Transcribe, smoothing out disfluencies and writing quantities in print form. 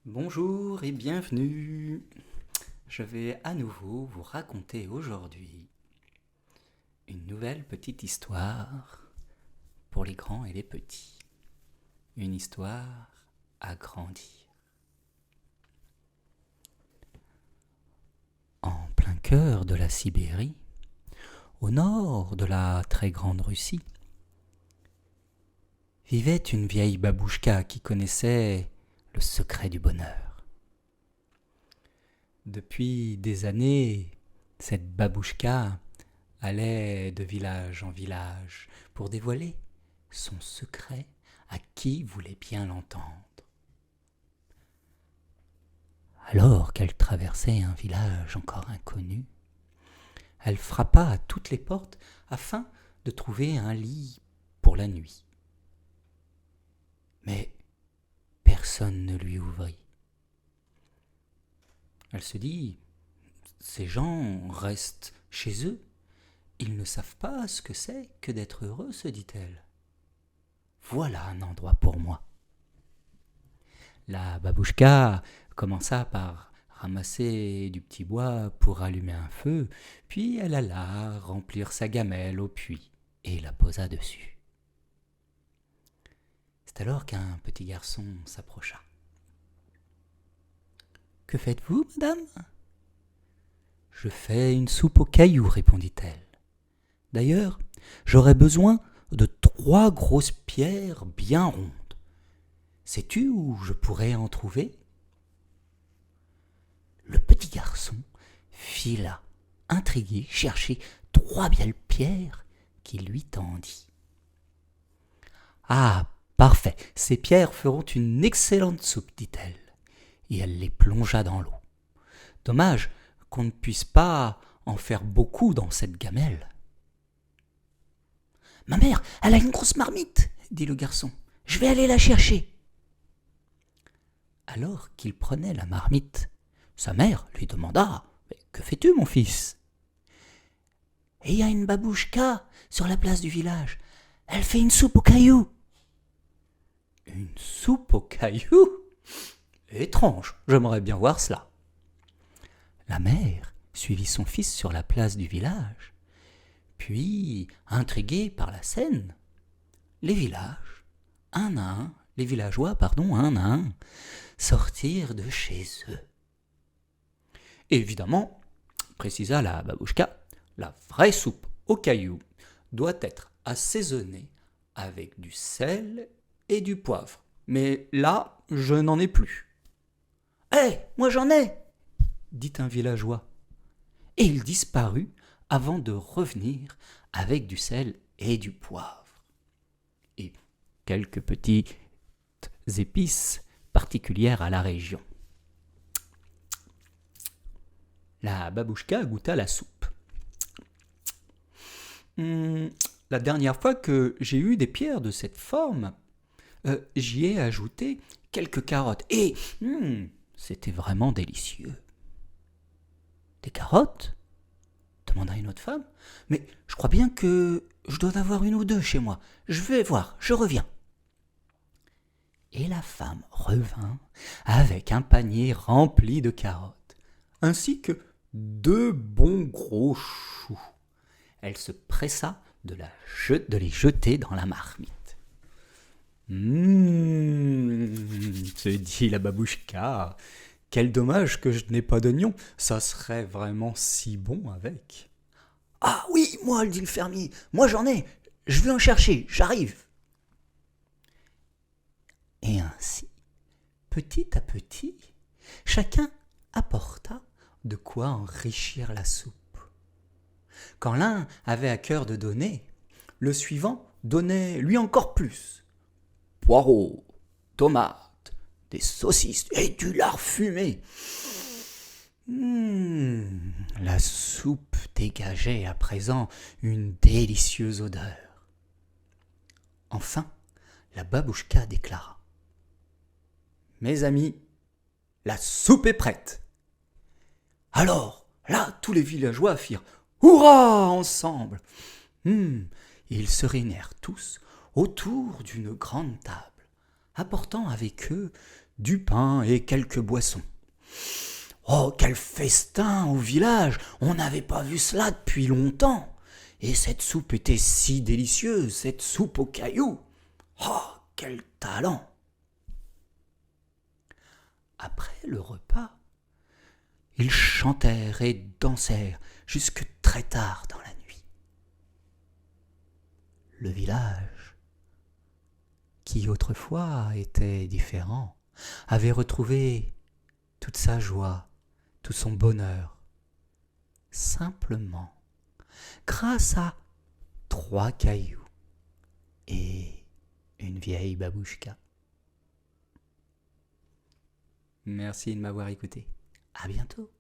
Bonjour et bienvenue. Je vais à nouveau vous raconter aujourd'hui une nouvelle petite histoire pour les grands et les petits. Une histoire à grandir. En plein cœur de la Sibérie, au nord de la très grande Russie, vivait une vieille babouchka qui connaissait le secret du bonheur. Depuis des années, cette babouchka allait de village en village pour dévoiler son secret à qui voulait bien l'entendre. Alors qu'elle traversait un village encore inconnu, elle frappa à toutes les portes afin de trouver un lit pour la nuit. Mais personne ne lui ouvrit. Elle se dit, ces gens restent chez eux, ils ne savent pas ce que c'est que d'être heureux, se dit-elle. Voilà un endroit pour moi. La babouchka commença par ramasser du petit bois pour allumer un feu, puis elle alla remplir sa gamelle au puits et la posa dessus. C'est alors qu'un petit garçon s'approcha. « Que faites-vous, madame ?»« Je fais une soupe aux cailloux, répondit-elle. D'ailleurs, j'aurais besoin de 3 grosses pierres bien rondes. Sais-tu où je pourrais en trouver ?» Le petit garçon fila, intrigué, chercher 3 belles pierres qu'il lui tendit. « Ah, parfait, ces pierres feront une excellente soupe, dit-elle, et elle les plongea dans l'eau. Dommage qu'on ne puisse pas en faire beaucoup dans cette gamelle. « Ma mère, elle a une grosse marmite, dit le garçon. Je vais aller la chercher. » Alors qu'il prenait la marmite, sa mère lui demanda « Que fais-tu, mon fils ?»« Et il y a une babouchka sur la place du village. Elle fait une soupe aux cailloux. »« Une soupe aux cailloux ? Étrange, j'aimerais bien voir cela. » La mère suivit son fils sur la place du village. Puis, intrigués par la scène, les villageois, un à un, sortirent de chez eux. Évidemment, précisa la babouchka, la vraie soupe aux cailloux doit être assaisonnée avec du sel et du poivre. Mais là, je n'en ai plus. « Hé, moi j'en ai !» dit un villageois. Et il disparut avant de revenir avec du sel et du poivre. Et quelques petites épices particulières à la région. La babouchka goûta la soupe. La dernière fois que j'ai eu des pierres de cette forme, j'y ai ajouté quelques carottes. Et c'était vraiment délicieux. Des carottes ? Demanda une autre femme. Mais je crois bien que je dois en avoir une ou deux chez moi. Je vais voir, je reviens. Et la femme revint avec un panier rempli de carottes, ainsi que 2 bons gros choux. Elle se pressa de les jeter dans la marmite. Se dit la babouchka, quel dommage que je n'ai pas d'oignons, ça serait vraiment si bon avec. Ah oui, moi, dit le fermier, moi j'en ai, je vais en chercher, j'arrive. Et ainsi, petit à petit, chacun apporta de quoi enrichir la soupe. Quand l'un avait à cœur de donner, le suivant donnait lui encore plus. Poireaux, tomates, des saucisses et du lard fumé. La soupe dégageait à présent une délicieuse odeur. Enfin, la babouchka déclara. Mes amis, la soupe est prête. Alors, là, tous les villageois firent hurrah ensemble. Ils se réunirent tous autour d'une grande table, apportant avec eux du pain et quelques boissons. Oh, quel festin au village! On n'avait pas vu cela depuis longtemps. Et cette soupe était si délicieuse, cette soupe aux cailloux. Oh, quel talent! Après le repas, ils chantèrent et dansèrent jusque très tard dans la nuit. Le village, qui autrefois était différent, avait retrouvé toute sa joie, tout son bonheur, simplement grâce à 3 cailloux et une vieille babouchka. Merci de m'avoir écouté. À bientôt.